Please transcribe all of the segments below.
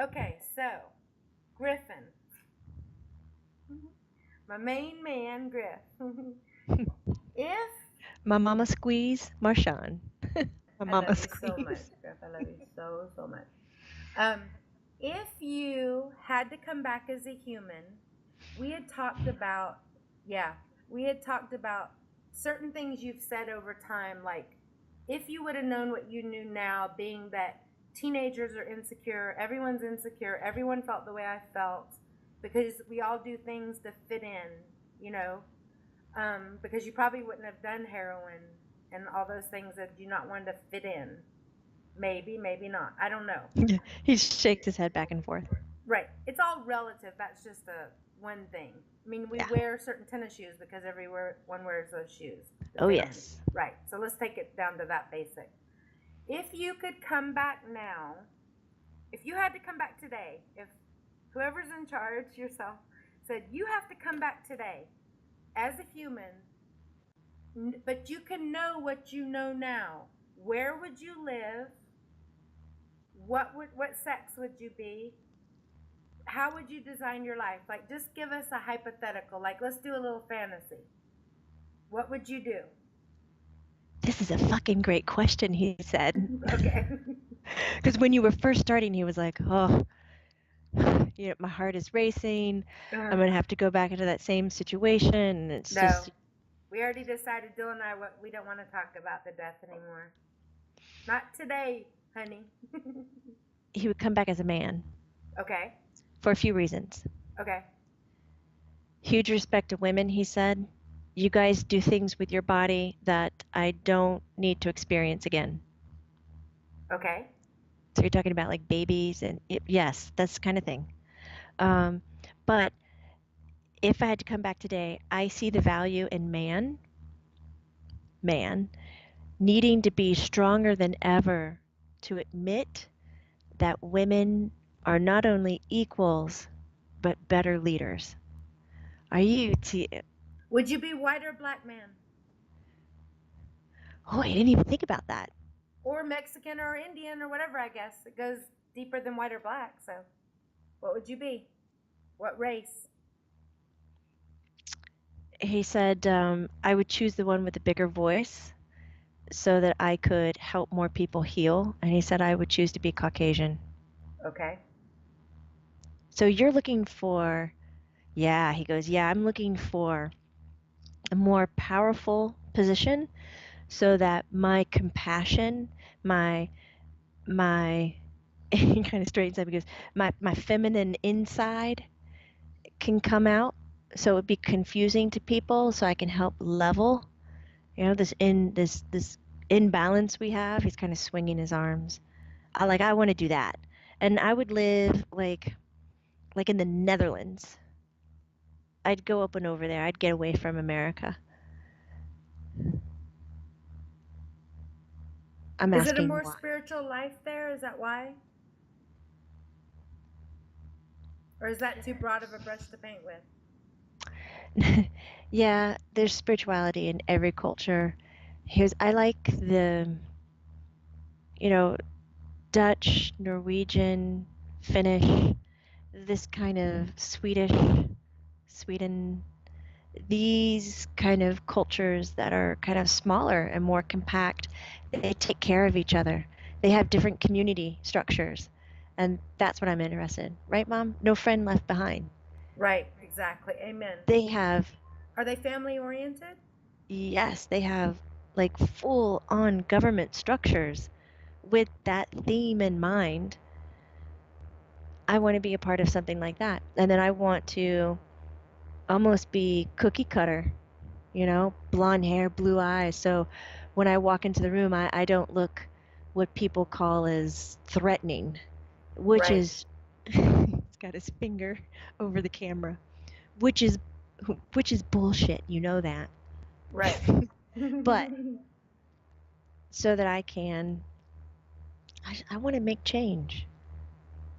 Okay, so Griffin, my main man, Griff. If My mama squeeze, Marshawn. My I love mama you so much, squeeze. Griff, I love you so much. Um, if you had to come back as a human, we had talked about, yeah, we had talked about certain things you've said over time, like if you would have known what you knew now, being that teenagers are insecure, everyone's insecure, everyone felt the way I felt because we all do things to fit in, you know, because you probably wouldn't have done heroin and all those things that you not want to fit in. Maybe, maybe not. I don't know. He shakes his head back and forth. Right. It's all relative. That's just a one thing. I mean, we Yeah. wear certain tennis shoes because everyone wears those shoes. The Oh, family. yes. Right. So let's take it down to that basic. If you could come back now, if you had to come back today, if whoever's in charge, yourself, said you have to come back today as a human, but you can know what you know now, where would you live? What sex would you be? How would you design your life? Like, just give us a hypothetical. Like, let's do a little fantasy. What would you do? This is a fucking great question, he said. Okay. Because when you were first starting, he was like, oh, my heart is racing. I'm going to have to go back into that same situation. And it's No, just, we already decided, Dylan and I, what we don't want to talk about the death anymore. Not today, honey. he would come back as a man Okay. for a few reasons. Okay. Huge respect to women, he said. You guys do things with your body that I don't need to experience again. Okay. So you're talking about like babies and yes, that's the kind of thing. Um, but if I had to come back today, I see the value in man needing to be stronger than ever to admit that women are not only equals, but better leaders. Are you? Would you be white or black man? Oh, I didn't even think about that. Or Mexican or Indian or whatever, I guess. It goes deeper than white or black. So, what would you be? What race? He said I would choose the one with the bigger voice so that I could help more people heal. And he said I would choose to be Caucasian. Okay. So you're looking for, yeah, he goes, yeah, I'm looking for a more powerful position so that my compassion, my he kind of straightens up because my feminine inside can come out so it would be confusing to people so I can help level, this imbalance we have. He's kind of swinging his arms. I want to do that. And I would live like in the Netherlands. I'd go up and over there. I'd get away from America. I'm Is it a asking more why. spiritual life there? Is that why? Or is that too broad of a brush to paint with? Yeah, there's spirituality in every culture. I like the, you know, Dutch, Norwegian, Finnish, this kind of Sweden, these kind of cultures that are kind of smaller and more compact, they take care of each other. They have different community structures. And that's what I'm interested in. Right, Mom? No friend left behind. Right, exactly. Amen. They have, Are they family oriented? yes, they have like full on government structures with that theme in mind. I want to be a part of something like that. And then I want to almost be cookie cutter, blonde hair, blue eyes. So when I walk into the room, I don't look what people call as threatening, which Right, is, he's got his finger over the camera, which is, which is bullshit. You know that. right. But so that I want to make change.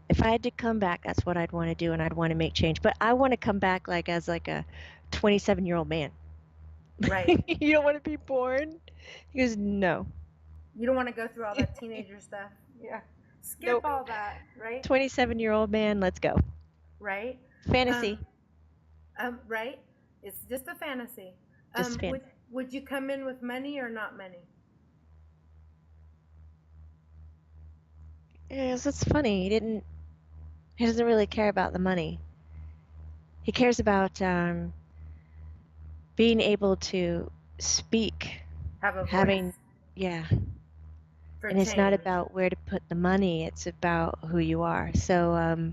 If I had to come back, that's what I'd want to do, and I'd want to make change. But I want to come back like as like a 27-year-old man. Right. You don't want to be born? He goes, no. You don't want to go through all that teenager stuff. Yeah. Skip Nope. all that, right? 27-year-old man, let's go. Right? Fantasy. Um, right? It's just a fantasy. Just Would fantasy. you come in with money or not money? Yes, it's funny. He doesn't really care about the money. He cares about being able to speak, Have a having, voice yeah. for And it's not change. about where to put the money, it's about who you are. So,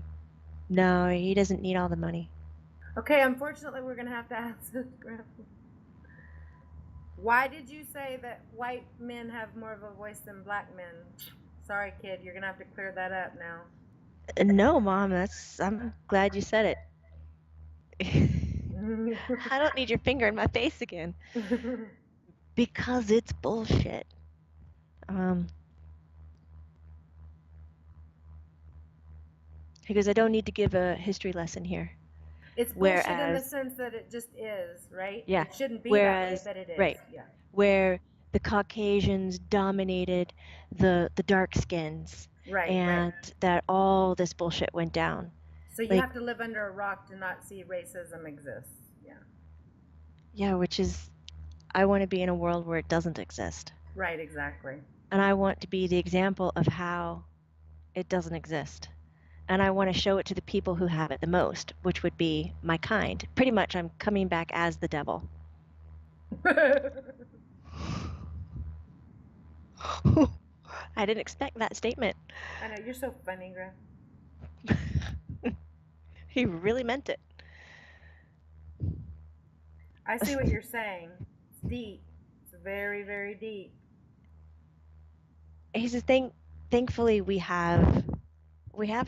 no, he doesn't need all the money. Okay, unfortunately, we're gonna have to ask this. Why did you say that white men have more of a voice than black men? Sorry, kid, you're gonna have to clear that up now. No, Mom, I'm glad you said it. I don't need your finger in my face again. Because it's bullshit. Um, because I don't need to give a history lesson here. It's bullshit in the Whereas, sense that it just is, right? yeah, It shouldn't be that way, whereas, but it is. right, Yeah. where the Caucasians dominated the dark skins Right, right. and that all this bullshit went down. So you Like, have to live under a rock to not see racism exists. Yeah. yeah, which is, I want to be in a world where it doesn't exist. Right, exactly. And I want to be the example of how it doesn't exist. And I want to show it to the people who have it the most, which would be my kind. Pretty much, I'm coming back as the devil. I didn't expect that statement. I know, you're so funny, Griff. He really meant it. I see what you're saying. It's deep. It's very, very deep. He's a thing. Thankfully, we have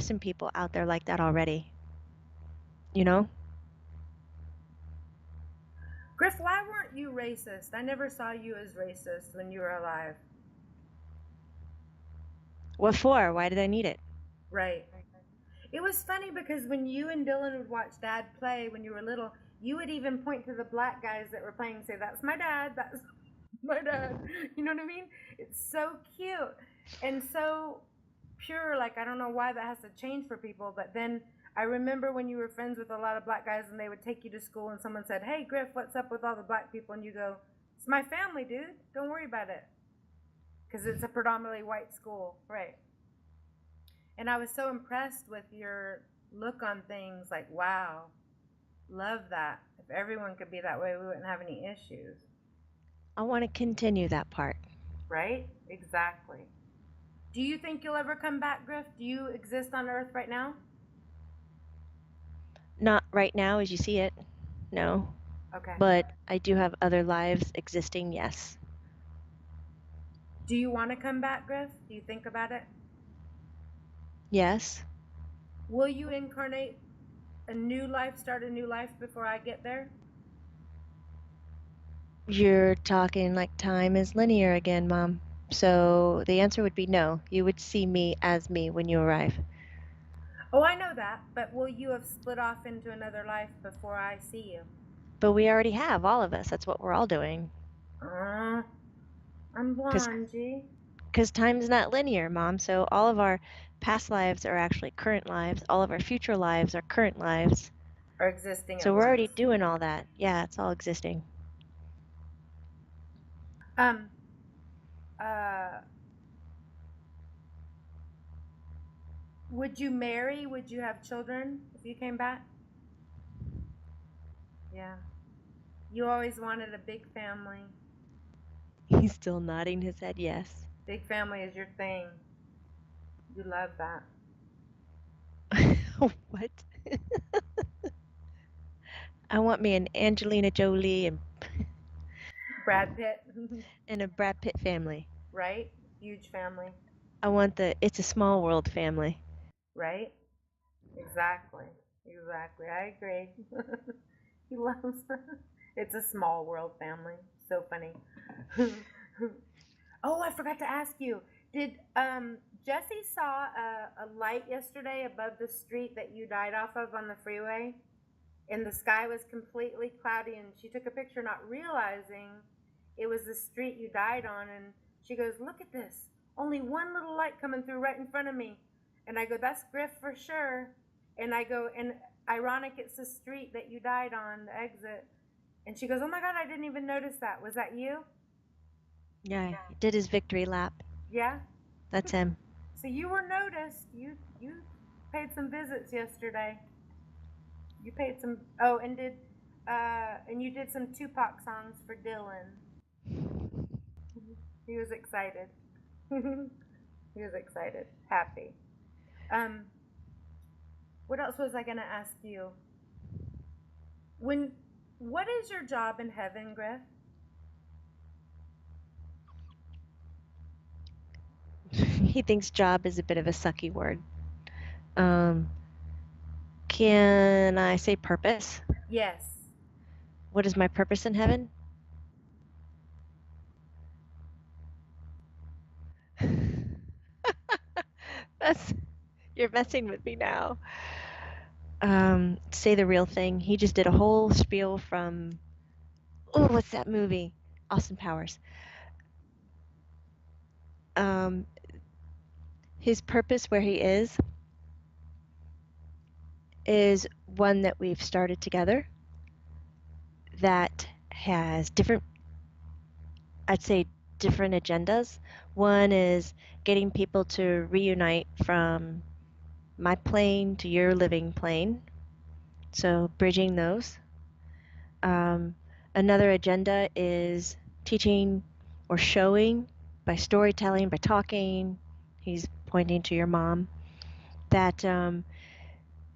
some people out there like that already. You know, Griff, why weren't you racist? I never saw you as racist when you were alive. what for? Why did I need it? Right. It was funny because when you and Dylan would watch Dad play when you were little, you would even point to the black guys that were playing and say, "That's my dad. That's my dad." You know what I mean? It's so cute and so pure. Like, I don't know why that has to change for people, but then I remember when you were friends with a lot of black guys and they would take you to school and someone said, "Hey, Griff, what's up with all the black people?" And you go, "It's my family, dude. Don't worry about it." Because it's a predominantly white school. Right. And I was so impressed with your look on things, like, wow, love that. If everyone could be that way, we wouldn't have any issues. I want to continue that part. Right? Exactly. Do you think you'll ever come back, Griff? Do you exist on Earth right now? Not right now as you see it, no. Okay. But I do have other lives existing, yes. Do you want to come back, Griff? Do you think about it? Yes. Will you incarnate a new life, start a new life before I get there? You're talking like time is linear again, Mom. So the answer would be no. You would see me as me when you arrive. Oh, I know that, but will you have split off into another life before I see you? But we already have, all of us. That's what we're all doing. I'm Because blonde, G. time's not linear, Mom. So all of our past lives are actually current lives. All of our future lives are current lives. Are existing So at we're once. already doing all that. Yeah, it's all existing. Um, uh, would you marry? Would you have children if you came back? Yeah. You always wanted a big family. He's still nodding his head yes. Big family is your thing. You love that. What? I want me an Angelina Jolie Brad Pitt, and a Brad Pitt family. right? Huge family, I want the It's a Small World family. right? Exactly. Exactly. I agree. He loves It's a small world family. So funny. Oh, I forgot to ask you. Did Jesse saw a light yesterday above the street that you died off of on the freeway? And the sky was completely cloudy, and she took a picture not realizing it was the street you died on, and she goes, "Look at this. only one little light coming through right in front of me. And I go, that's Griff for sure. And I go, and ironic, it's the street that you died on, the exit. And she goes, oh my God, I didn't even notice that. Was that you? Yeah, he did his victory lap. Yeah. That's him. So you were noticed. You paid some visits yesterday. You paid some. Oh, and you did some Tupac songs for Dylan. He was excited. He was excited, happy. Um, what else was I gonna ask you? What is your job in heaven, Griff? He thinks job is a bit of a sucky word. Um, can I say purpose? Yes. What is my purpose in heaven? That's you're messing with me now. Say the real thing. He just did a whole spiel from what's that movie? Austin Powers. Um, his purpose where he is one that we've started together that has different, I'd say, different agendas. One is getting people to reunite from my plane to your living plane, so bridging those. Another agenda is teaching or showing by storytelling, by talking. He's pointing to your mom that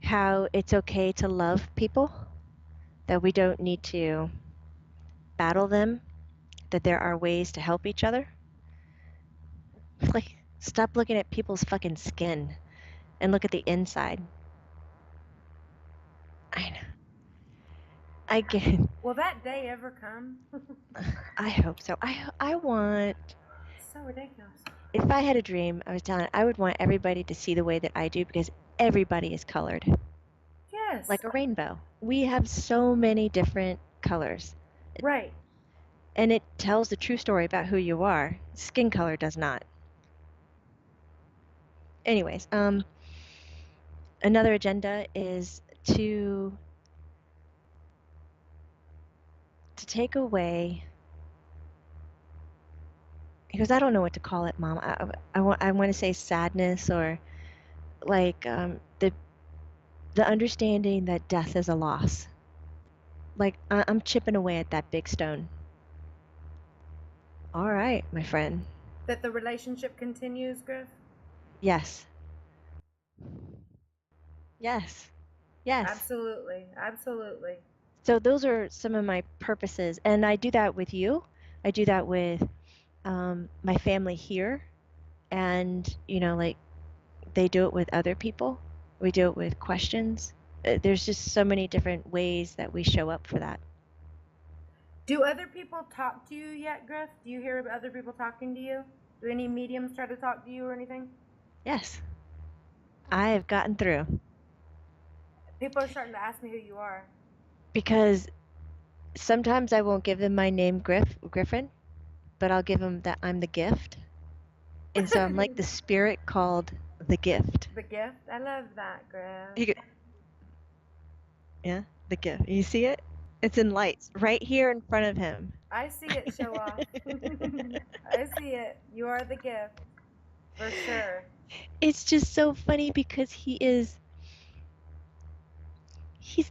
how it's okay to love people, that we don't need to battle them, that there are ways to help each other. Like, stop looking at people's fucking skin and look at the inside. I know. I get. Will that day ever come? I hope so. I want. So ridiculous. If I had a dream, I was telling it, I would want everybody to see the way that I do because everybody is colored. Yes. Like a rainbow. We have so many different colors. Right. And it tells the true story about who you are. Skin color does not. Anyways, another agenda is to take away, because I don't know what to call it, Mom. I want to say sadness or like the understanding that death is a loss. Like I'm chipping away at that big stone. All right, my friend. That the relationship continues, Griff? Yes. Yes. Yes. Absolutely. Absolutely. So those are some of my purposes, and I do that with you. I do that with my family here, and like they do it with other people. We do it with questions. There's just so many different ways that we show up for that. Do other people talk to you yet, Griff? Do you hear other people talking to you? Do any mediums try to talk to you or anything? Yes. I have gotten through. People are starting to ask me who you are. Because sometimes I won't give them my name, Griffin, but I'll give them that I'm the gift. And so I'm like the spirit called the gift. The gift? I love that, Griff. Yeah, the gift. You see it? It's in lights right here in front of him. I see it show off. I see it. You are the gift. For sure. It's just so funny because he's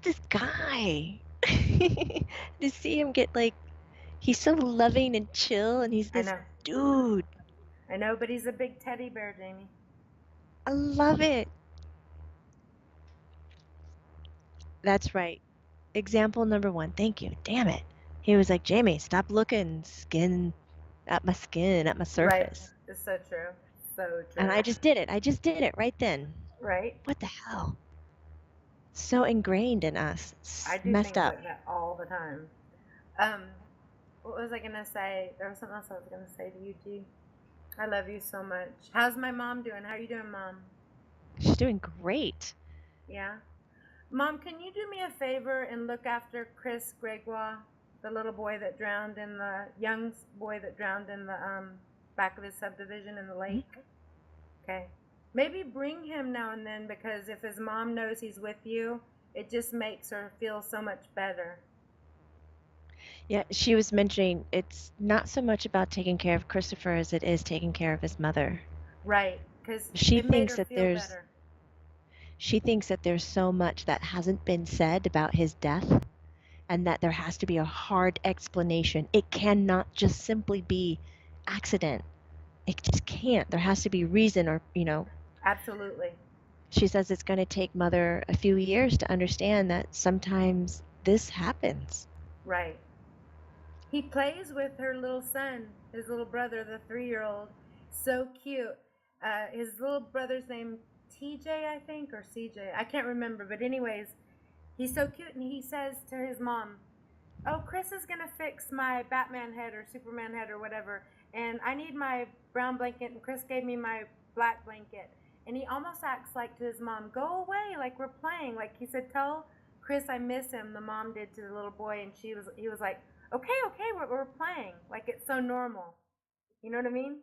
this guy. To see him get he's so loving and chill, and he's this dude. I know, but he's a big teddy bear, Jamie. I love it. That's right. Example number 1. Thank you. Damn it. He was like, Jamie, stop looking at my surface. Right. It's so true. So true. And I just did it. I just did it right then. Right. What the hell? So ingrained in us. I do messed things up. like that all the time. What was I gonna say? There was something else I was gonna say to you, G. I love you so much. How's my mom doing? How are you doing, Mom? She's doing great. Yeah. Mom, can you do me a favor and look after Chris Gregoire, the little boy that drowned in the young boy that drowned in the back of his subdivision in the Mhm. lake? Okay. Maybe bring him now and then, because if his mom knows he's with you, it just makes her feel so much better. Yeah, she was mentioning it's not so much about taking care of Christopher as it is taking care of his mother. Right. Because She it made thinks her that feel there's better. she thinks that there's so much that hasn't been said about his death and that there has to be a hard explanation. It cannot just simply be accident. It just can't. There has to be reason or, Absolutely. she says it's going to take mother a few years to understand that sometimes this happens. Right. He plays with her little son, his little brother, the 3-year-old. So cute. His little brother's name TJ, I think, or CJ. I can't remember. But anyways, he's so cute, and he says to his mom, "Oh, Chris is gonna fix my Batman head or Superman head or whatever, and I need my brown blanket." And Chris gave me my black blanket, and he almost acts like to his mom, "Go away, like we're playing." Like he said, "Tell Chris I miss him." The mom did to the little boy, and he was like, "Okay, okay, we're playing." Like it's so normal. You know what I mean?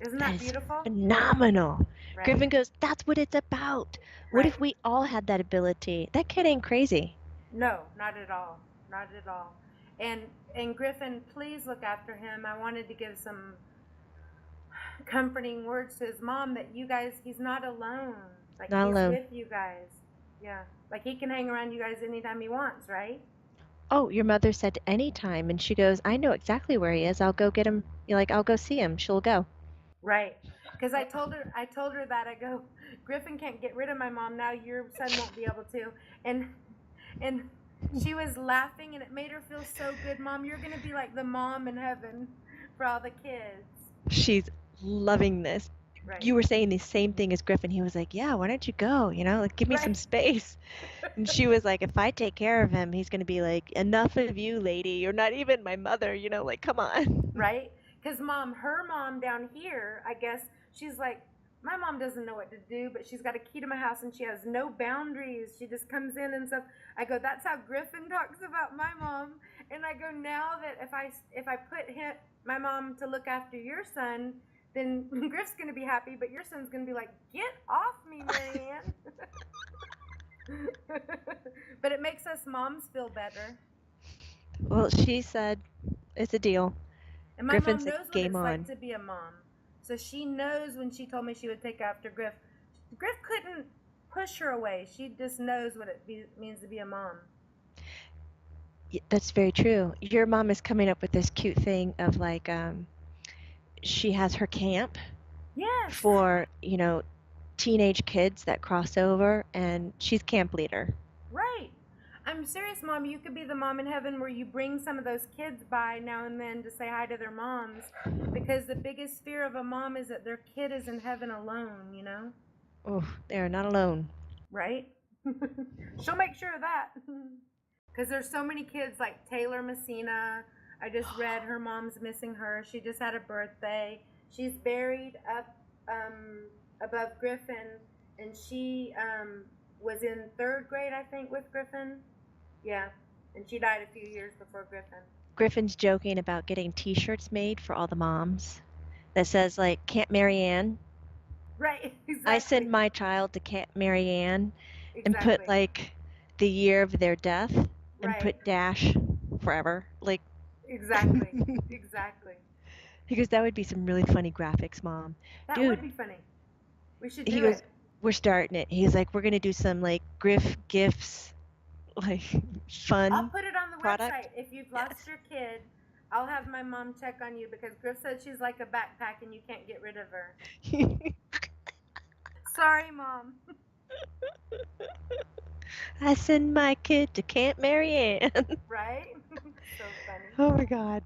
Isn't That that is beautiful? phenomenal. Right. Griffin goes, that's what it's about. What Right. if we all had that ability? That kid ain't crazy. No, not at all. Not at all. And and Griffin, please look after him. I wanted to give some comforting words to his mom that you guys, he's not alone. Like Not he's alone. with you guys. Yeah. Like he can hang around you guys anytime he wants, right? Oh, your mother said anytime. And she goes, I know exactly where he is. I'll go get him. You're like, I'll go see him. She'll go. Right. Because I told her that I go, Griffin can't get rid of my mom now. Your son won't be able to. And she was laughing, and it made her feel so good. Mom, you're gonna be like the mom in heaven for all the kids. She's loving this. Right. You were saying the same thing as Griffin. He was like, yeah, why don't you go? Like, give me some Right. space. And she was like, if I take care of him, he's going to be like, enough of you, lady. You're not even my mother, like, come on. Right? Because her mom down here, I guess, she's like, my mom doesn't know what to do, but she's got a key to my house and she has no boundaries. She just comes in and stuff. I go, that's how Griffin talks about my mom. And I go, now that if I put my mom to look after your son, then Griff's gonna be happy, but your son's gonna be like, get off me, Marianne. But it makes us moms feel better. Well, she said, it's a deal. And my Griffin mom said, knows what game it's like on. to be a mom. So she knows when she told me she would take after Griff. Griff couldn't push her away. She just knows what it means to be a mom. That's very true. Your mom is coming up with this cute thing of like, she has her camp Yes. for, teenage kids that cross over, and she's camp leader. Right. I'm serious, Mom. You could be the mom in heaven where you bring some of those kids by now and then to say hi to their moms, because the biggest fear of a mom is that their kid is in heaven alone. Oh, they are not alone. Right? She'll make sure of that. Because there's so many kids like Taylor Messina. I just read her mom's missing her. She just had a birthday. She's buried up above Griffin, and she was in 3rd grade, I think, with Griffin. Yeah, and she died a few years before Griffin. Griffin's joking about getting T-shirts made for all the moms that says like Camp Marianne. Right, exactly. I send my child to Camp Marianne and put Exactly. like the year of their death and Right. put dash forever. Like Exactly. Exactly. he goes, that would be some really funny graphics, Mom. That Dude, would be funny. We should he do goes, it. we're starting it. He's like, we're gonna do some like Griff gifts, like I'll fun put it on the product. website. If you've Yes. lost your kid, I'll have my mom check on you, because Griff said she's like a backpack and you can't get rid of her. Sorry, Mom. I send my kid to Camp Marianne. Right? So funny. Oh my God.